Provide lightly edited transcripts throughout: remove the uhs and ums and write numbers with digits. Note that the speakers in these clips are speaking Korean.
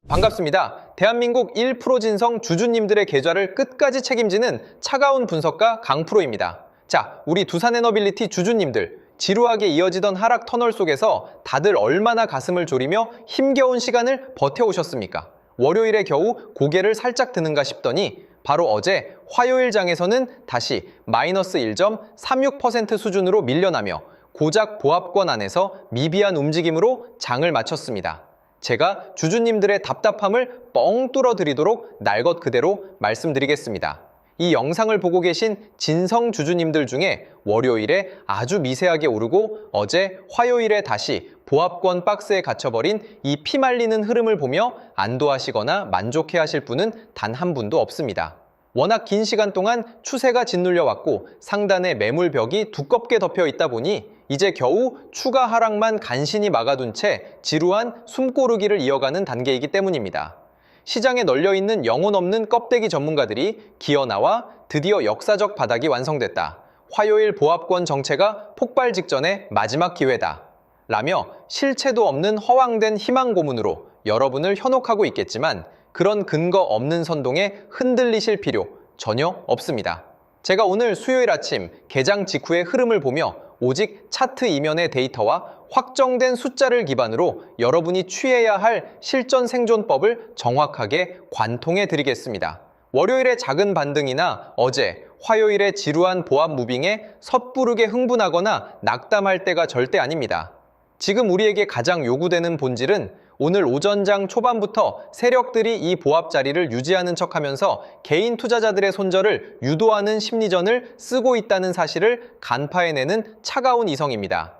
반갑습니다. 대한민국 1% 진성 주주님들의 계좌를 끝까지 책임지는 차가운 분석가 강프로입니다. 자, 우리 두산에너빌리티 주주님들, 지루하게 이어지던 하락 터널 속에서 다들 얼마나 가슴을 졸이며 힘겨운 시간을 버텨오셨습니까? 월요일에 겨우 고개를 살짝 드는가 싶더니 바로 어제 화요일 장에서는 다시 마이너스 1.36% 수준으로 밀려나며 고작 보합권 안에서 미비한 움직임으로 장을 마쳤습니다. 제가 주주님들의 답답함을 뻥 뚫어드리도록 날 것 그대로 말씀드리겠습니다. 이 영상을 보고 계신 진성 주주님들 중에 월요일에 아주 미세하게 오르고 어제 화요일에 다시 보합권 박스에 갇혀버린 이 피말리는 흐름을 보며 안도하시거나 만족해하실 분은 단 한 분도 없습니다. 워낙 긴 시간 동안 추세가 짓눌려 왔고 상단에 매물벽이 두껍게 덮여 있다 보니 이제 겨우 추가 하락만 간신히 막아둔 채 지루한 숨고르기를 이어가는 단계이기 때문입니다. 시장에 널려있는 영혼 없는 껍데기 전문가들이 기어나와 드디어 역사적 바닥이 완성됐다. 화요일 보합권 정체가 폭발 직전의 마지막 기회다. 라며 실체도 없는 허황된 희망 고문으로 여러분을 현혹하고 있겠지만 그런 근거 없는 선동에 흔들리실 필요 전혀 없습니다. 제가 오늘 수요일 아침 개장 직후의 흐름을 보며 오직 차트 이면의 데이터와 확정된 숫자를 기반으로 여러분이 취해야 할 실전 생존법을 정확하게 관통해 드리겠습니다. 월요일의 작은 반등이나 어제, 화요일의 지루한 보합 무빙에 섣부르게 흥분하거나 낙담할 때가 절대 아닙니다. 지금 우리에게 가장 요구되는 본질은 오늘 오전장 초반부터 세력들이 이 보합 자리를 유지하는 척하면서 개인 투자자들의 손절을 유도하는 심리전을 쓰고 있다는 사실을 간파해내는 차가운 이성입니다.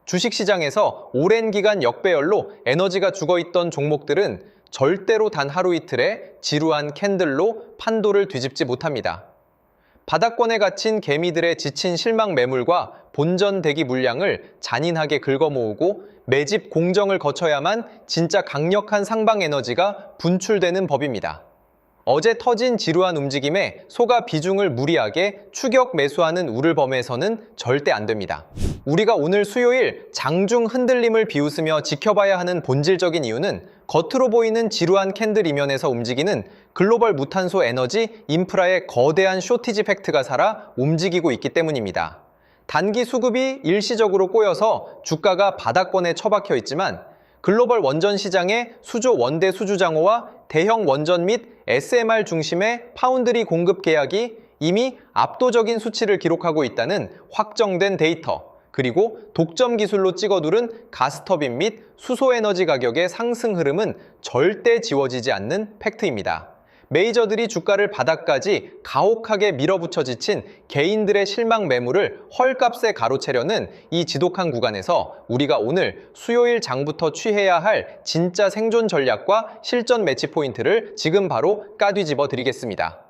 주식시장에서 오랜 기간 역배열로 에너지가 죽어있던 종목들은 절대로 단 하루 이틀에 지루한 캔들로 판도를 뒤집지 못합니다. 바닥권에 갇힌 개미들의 지친 실망 매물과 본전 대기 물량을 잔인하게 긁어모으고 매집 공정을 거쳐야만 진짜 강력한 상방 에너지가 분출되는 법입니다. 어제 터진 지루한 움직임에 소가 비중을 무리하게 추격 매수하는 우를 범해서는 절대 안 됩니다. 우리가 오늘 수요일 장중 흔들림을 비웃으며 지켜봐야 하는 본질적인 이유는 겉으로 보이는 지루한 캔들 이면에서 움직이는 글로벌 무탄소 에너지 인프라의 거대한 쇼티지 팩트가 살아 움직이고 있기 때문입니다. 단기 수급이 일시적으로 꼬여서 주가가 바닥권에 처박혀 있지만 글로벌 원전 시장의 수조 원대 수주장호와 대형 원전 및 SMR 중심의 파운드리 공급 계약이 이미 압도적인 수치를 기록하고 있다는 확정된 데이터, 그리고 독점 기술로 찍어 누른 가스터빈 및 수소에너지 가격의 상승 흐름은 절대 지워지지 않는 팩트입니다. 메이저들이 주가를 바닥까지 가혹하게 밀어붙여 지친 개인들의 실망 매물을 헐값에 가로채려는 이 지독한 구간에서 우리가 오늘 수요일 장부터 취해야 할 진짜 생존 전략과 실전 매치 포인트를 지금 바로 까뒤집어 드리겠습니다.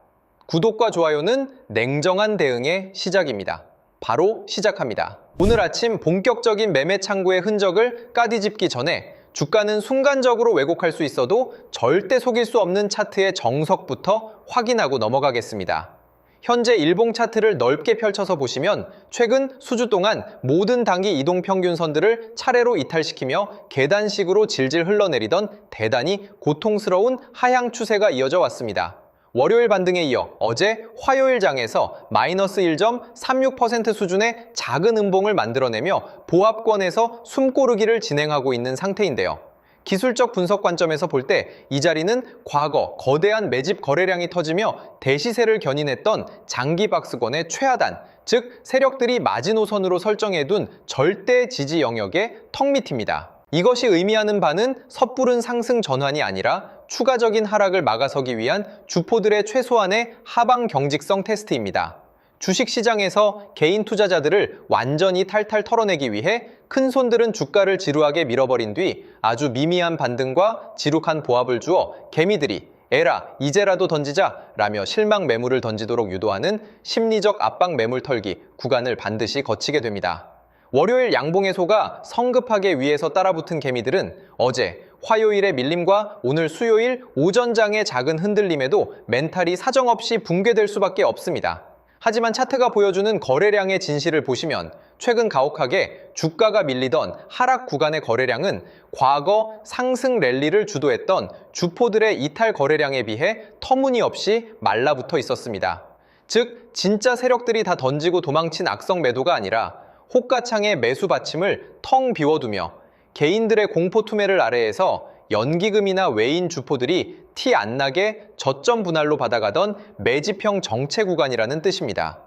구독과 좋아요는 냉정한 대응의 시작입니다. 바로 시작합니다. 오늘 아침 본격적인 매매 창구의 흔적을 까뒤집기 전에 주가는 순간적으로 왜곡할 수 있어도 절대 속일 수 없는 차트의 정석부터 확인하고 넘어가겠습니다. 현재 일봉 차트를 넓게 펼쳐서 보시면 최근 수주 동안 모든 단기 이동평균선들을 차례로 이탈시키며 계단식으로 질질 흘러내리던 대단히 고통스러운 하향 추세가 이어져 왔습니다. 월요일 반등에 이어 어제 화요일 장에서 마이너스 1.36% 수준의 작은 음봉을 만들어내며 보합권에서 숨고르기를 진행하고 있는 상태인데요. 기술적 분석 관점에서 볼 때 이 자리는 과거 거대한 매집 거래량이 터지며 대시세를 견인했던 장기 박스권의 최하단, 즉 세력들이 마지노선으로 설정해둔 절대 지지 영역의 턱밑입니다. 이것이 의미하는 바는 섣부른 상승 전환이 아니라 추가적인 하락을 막아서기 위한 주포들의 최소한의 하방 경직성 테스트입니다. 주식시장에서 개인 투자자들을 완전히 탈탈 털어내기 위해 큰 손들은 주가를 지루하게 밀어버린 뒤 아주 미미한 반등과 지룩한 보합을 주어 개미들이 에라 이제라도 던지자 라며 실망 매물을 던지도록 유도하는 심리적 압박 매물 털기 구간을 반드시 거치게 됩니다. 월요일 양봉의 소가 성급하게 위에서 따라붙은 개미들은 어제 화요일의 밀림과 오늘 수요일 오전장의 작은 흔들림에도 멘탈이 사정없이 붕괴될 수밖에 없습니다. 하지만 차트가 보여주는 거래량의 진실을 보시면 최근 가혹하게 주가가 밀리던 하락 구간의 거래량은 과거 상승 랠리를 주도했던 주포들의 이탈 거래량에 비해 터무니없이 말라붙어 있었습니다. 즉, 진짜 세력들이 다 던지고 도망친 악성 매도가 아니라 호가창의 매수 받침을 텅 비워두며 개인들의 공포 투매를 아래에서 연기금이나 외인 주포들이 티 안 나게 저점 분할로 받아가던 매집형 정체 구간이라는 뜻입니다.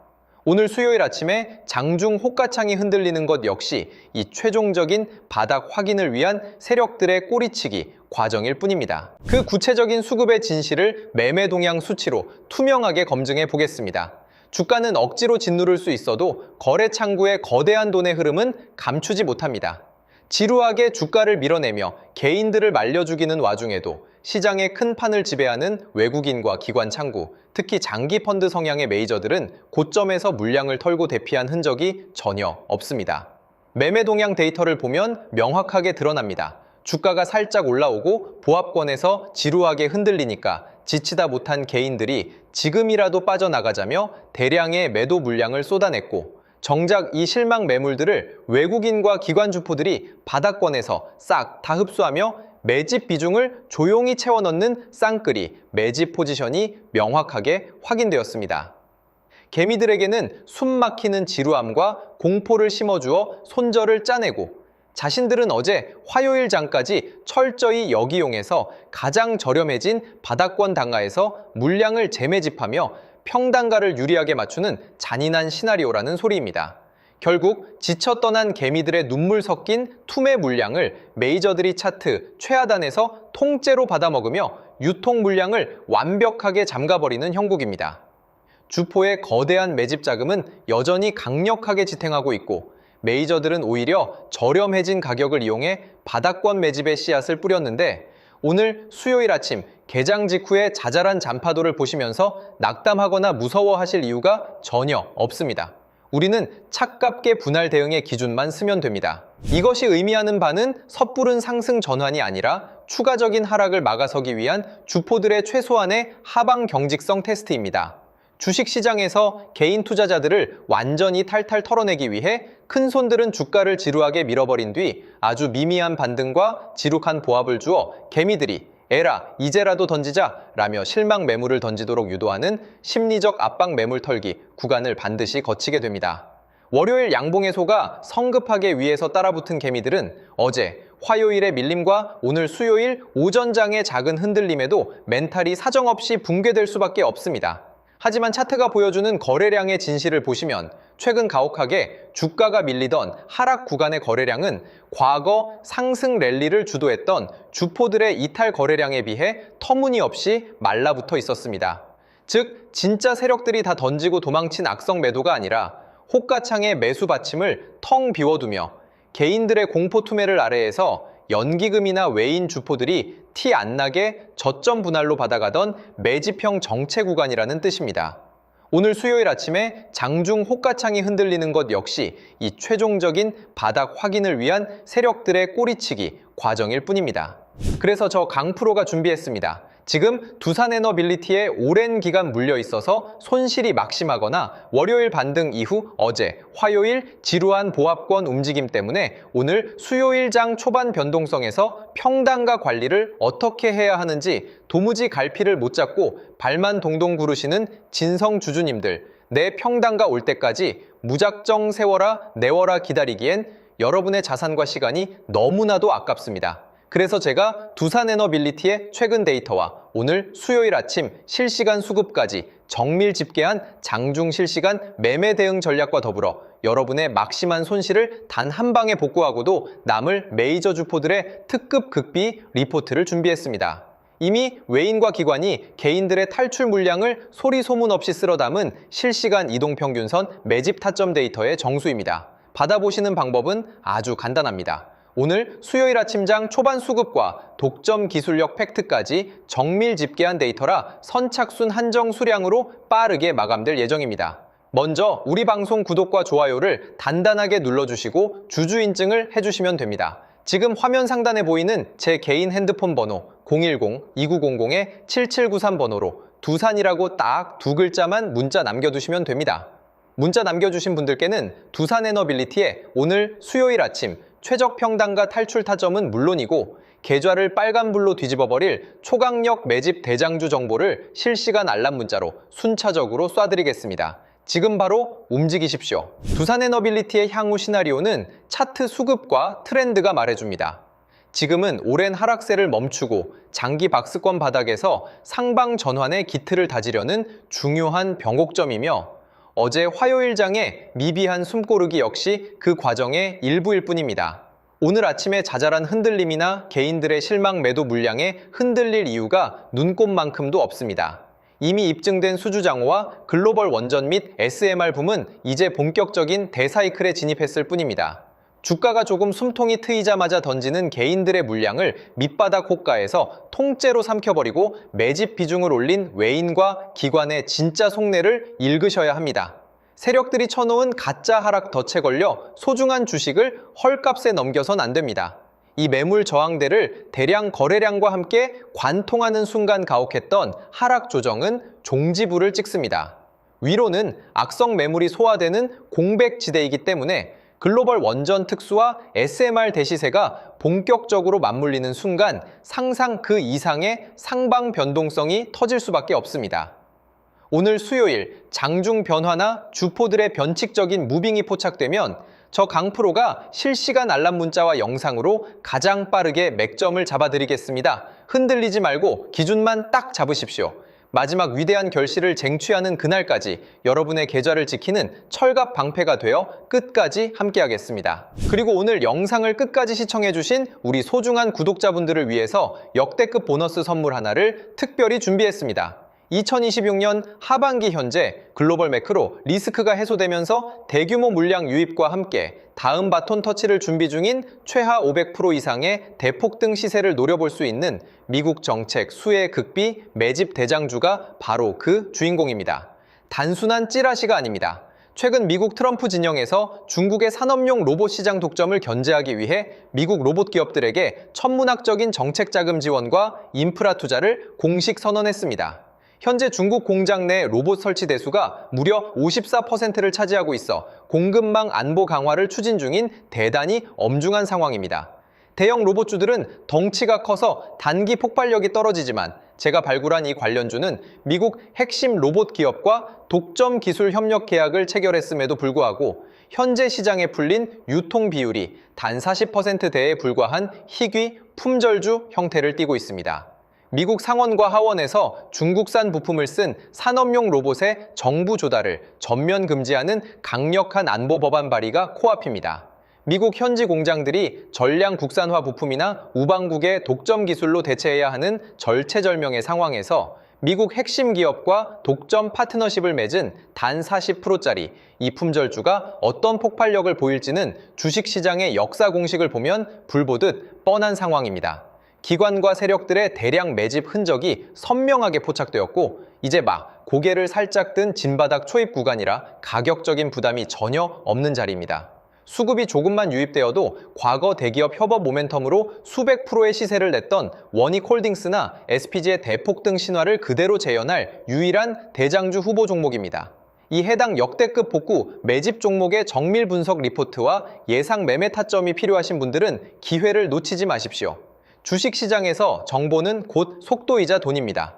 오늘 수요일 아침에 장중 호가창이 흔들리는 것 역시 이 최종적인 바닥 확인을 위한 세력들의 꼬리치기 과정일 뿐입니다. 그 구체적인 수급의 진실을 매매 동향 수치로 투명하게 검증해 보겠습니다. 주가는 억지로 짓누를 수 있어도 거래 창구의 거대한 돈의 흐름은 감추지 못합니다. 지루하게 주가를 밀어내며 개인들을 말려 죽이는 와중에도 시장의 큰 판을 지배하는 외국인과 기관 창구, 특히 장기 펀드 성향의 메이저들은 고점에서 물량을 털고 대피한 흔적이 전혀 없습니다. 매매 동향 데이터를 보면 명확하게 드러납니다. 주가가 살짝 올라오고 보합권에서 지루하게 흔들리니까 지치다 못한 개인들이 지금이라도 빠져나가자며 대량의 매도 물량을 쏟아냈고, 정작 이 실망 매물들을 외국인과 기관 주포들이 바닥권에서 싹 다 흡수하며 매집 비중을 조용히 채워넣는 쌍끌이 매집 포지션이 명확하게 확인되었습니다. 개미들에게는 숨 막히는 지루함과 공포를 심어주어 손절을 짜내고, 자신들은 어제 화요일 장까지 철저히 역이용해서 가장 저렴해진 바닥권 단가에서 물량을 재매집하며 평단가를 유리하게 맞추는 잔인한 시나리오라는 소리입니다. 결국 지쳐 떠난 개미들의 눈물 섞인 투매 물량을 메이저들이 차트 최하단에서 통째로 받아먹으며 유통 물량을 완벽하게 잠가버리는 형국입니다. 주포의 거대한 매집 자금은 여전히 강력하게 지탱하고 있고, 메이저들은 오히려 저렴해진 가격을 이용해 바닥권 매집의 씨앗을 뿌렸는데, 오늘 수요일 아침 개장 직후의 자잘한 잔파도를 보시면서 낙담하거나 무서워하실 이유가 전혀 없습니다. 우리는 차갑게 분할 대응의 기준만 쓰면 됩니다. 이것이 의미하는 바는 섣부른 상승 전환이 아니라 추가적인 하락을 막아서기 위한 주포들의 최소한의 하방 경직성 테스트입니다. 주식시장에서 개인 투자자들을 완전히 탈탈 털어내기 위해 큰 손들은 주가를 지루하게 밀어버린 뒤 아주 미미한 반등과 지룩한 보합을 주어 개미들이 에라 이제라도 던지자 라며 실망 매물을 던지도록 유도하는 심리적 압박 매물 털기 구간을 반드시 거치게 됩니다. 월요일 양봉의 소가 성급하게 위에서 따라붙은 개미들은 어제 화요일의 밀림과 오늘 수요일 오전장의 작은 흔들림에도 멘탈이 사정없이 붕괴될 수밖에 없습니다. 하지만 차트가 보여주는 거래량의 진실을 보시면 최근 가혹하게 주가가 밀리던 하락 구간의 거래량은 과거 상승 랠리를 주도했던 주포들의 이탈 거래량에 비해 터무니없이 말라붙어 있었습니다. 즉, 진짜 세력들이 다 던지고 도망친 악성 매도가 아니라 호가창의 매수 받침을 텅 비워두며 개인들의 공포 투매를 아래에서 연기금이나 외인 주포들이 티 안 나게 저점 분할로 받아가던 매집형 정체 구간이라는 뜻입니다. 오늘 수요일 아침에 장중 호가창이 흔들리는 것 역시 이 최종적인 바닥 확인을 위한 세력들의 꼬리치기 과정일 뿐입니다. 그래서 저 강프로가 준비했습니다. 지금 두산에너빌리티에 오랜 기간 물려 있어서 손실이 막심하거나 월요일 반등 이후 어제 화요일 지루한 보합권 움직임 때문에 오늘 수요일장 초반 변동성에서 평단가 관리를 어떻게 해야 하는지 도무지 갈피를 못 잡고 발만 동동 구르시는 진성 주주님들, 내 평단가 올 때까지 무작정 세워라 내워라 기다리기엔 여러분의 자산과 시간이 너무나도 아깝습니다. 그래서 제가 두산에너빌리티의 최근 데이터와 오늘 수요일 아침 실시간 수급까지 정밀 집계한 장중 실시간 매매 대응 전략과 더불어 여러분의 막심한 손실을 단 한 방에 복구하고도 남을 메이저 주포들의 특급 극비 리포트를 준비했습니다. 이미 외인과 기관이 개인들의 탈출 물량을 소리 소문 없이 쓸어 담은 실시간 이동평균선 매집 타점 데이터의 정수입니다. 받아보시는 방법은 아주 간단합니다. 오늘 수요일 아침장 초반 수급과 독점 기술력 팩트까지 정밀 집계한 데이터라 선착순 한정 수량으로 빠르게 마감될 예정입니다. 먼저 우리 방송 구독과 좋아요를 단단하게 눌러주시고 주주 인증을 해주시면 됩니다. 지금 화면 상단에 보이는 제 개인 핸드폰 번호 010-2900-7793 번호로 두산이라고 딱 두 글자만 문자 남겨두시면 됩니다. 문자 남겨주신 분들께는 두산에너빌리티의 오늘 수요일 아침 최적 평단가 탈출 타점은 물론이고 계좌를 빨간불로 뒤집어버릴 초강력 매집 대장주 정보를 실시간 알람 문자로 순차적으로 쏴드리겠습니다. 지금 바로 움직이십시오. 두산에너빌리티의 향후 시나리오는 차트 수급과 트렌드가 말해줍니다. 지금은 오랜 하락세를 멈추고 장기 박스권 바닥에서 상방 전환의 기틀을 다지려는 중요한 변곡점이며 어제 화요일장의 미비한 숨고르기 역시 그 과정의 일부일 뿐입니다. 오늘 아침에 자잘한 흔들림이나 개인들의 실망 매도 물량에 흔들릴 이유가 눈꼽만큼도 없습니다. 이미 입증된 수주장호와 글로벌 원전 및 SMR 붐은 이제 본격적인 대사이클에 진입했을 뿐입니다. 주가가 조금 숨통이 트이자마자 던지는 개인들의 물량을 밑바닥 호가에서 통째로 삼켜버리고 매집 비중을 올린 외인과 기관의 진짜 속내를 읽으셔야 합니다. 세력들이 쳐놓은 가짜 하락 덫에 걸려 소중한 주식을 헐값에 넘겨선 안 됩니다. 이 매물 저항대를 대량 거래량과 함께 관통하는 순간 가혹했던 하락 조정은 종지부를 찍습니다. 위로는 악성 매물이 소화되는 공백지대이기 때문에 글로벌 원전 특수와 SMR 대시세가 본격적으로 맞물리는 순간 상상 그 이상의 상방 변동성이 터질 수밖에 없습니다. 오늘 수요일 장중 변화나 주포들의 변칙적인 무빙이 포착되면 저 강프로가 실시간 알람 문자와 영상으로 가장 빠르게 맥점을 잡아드리겠습니다. 흔들리지 말고 기준만 딱 잡으십시오. 마지막 위대한 결실을 쟁취하는 그날까지 여러분의 계좌를 지키는 철갑 방패가 되어 끝까지 함께하겠습니다. 그리고 오늘 영상을 끝까지 시청해주신 우리 소중한 구독자분들을 위해서 역대급 보너스 선물 하나를 특별히 준비했습니다. 2026년 하반기 현재 글로벌 매크로 리스크가 해소되면서 대규모 물량 유입과 함께 다음 바톤 터치를 준비 중인 최하 500% 이상의 대폭등 시세를 노려볼 수 있는 미국 정책 수혜 극비 매집 대장주가 바로 그 주인공입니다. 단순한 찌라시가 아닙니다. 최근 미국 트럼프 진영에서 중국의 산업용 로봇 시장 독점을 견제하기 위해 미국 로봇 기업들에게 천문학적인 정책 자금 지원과 인프라 투자를 공식 선언했습니다. 현재 중국 공장 내 로봇 설치 대수가 무려 54%를 차지하고 있어 공급망 안보 강화를 추진 중인 대단히 엄중한 상황입니다. 대형 로봇주들은 덩치가 커서 단기 폭발력이 떨어지지만 제가 발굴한 이 관련주는 미국 핵심 로봇 기업과 독점 기술 협력 계약을 체결했음에도 불구하고 현재 시장에 풀린 유통 비율이 단 40%대에 불과한 희귀 품절주 형태를 띠고 있습니다. 미국 상원과 하원에서 중국산 부품을 쓴 산업용 로봇의 정부 조달을 전면 금지하는 강력한 안보 법안 발의가 코앞입니다. 미국 현지 공장들이 전량 국산화 부품이나 우방국의 독점 기술로 대체해야 하는 절체절명의 상황에서 미국 핵심 기업과 독점 파트너십을 맺은 단 40%짜리 이 품절주가 어떤 폭발력을 보일지는 주식시장의 역사 공식을 보면 불보듯 뻔한 상황입니다. 기관과 세력들의 대량 매집 흔적이 선명하게 포착되었고 이제 막 고개를 살짝 든 진바닥 초입 구간이라 가격적인 부담이 전혀 없는 자리입니다. 수급이 조금만 유입되어도 과거 대기업 협업 모멘텀으로 수백 프로의 시세를 냈던 원익홀딩스나 SPG의 대폭등 신화를 그대로 재현할 유일한 대장주 후보 종목입니다. 이 해당 역대급 복구 매집 종목의 정밀 분석 리포트와 예상 매매 타점이 필요하신 분들은 기회를 놓치지 마십시오. 주식시장에서 정보는 곧 속도이자 돈입니다.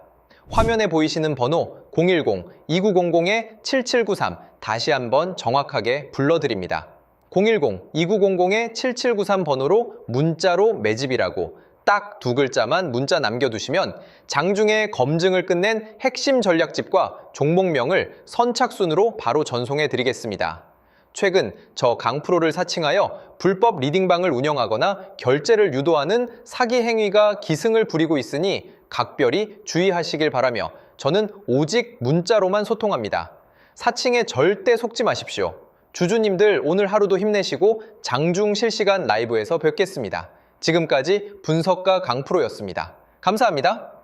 화면에 보이시는 번호 010-2900-7793 다시 한번 정확하게 불러드립니다. 010-2900-7793 번호로 문자로 매집이라고 딱 두 글자만 문자 남겨두시면 장중에 검증을 끝낸 핵심 전략집과 종목명을 선착순으로 바로 전송해 드리겠습니다. 최근 저 강프로를 사칭하여 불법 리딩방을 운영하거나 결제를 유도하는 사기 행위가 기승을 부리고 있으니 각별히 주의하시길 바라며 저는 오직 문자로만 소통합니다. 사칭에 절대 속지 마십시오. 주주님들 오늘 하루도 힘내시고 장중 실시간 라이브에서 뵙겠습니다. 지금까지 분석가 강프로였습니다. 감사합니다.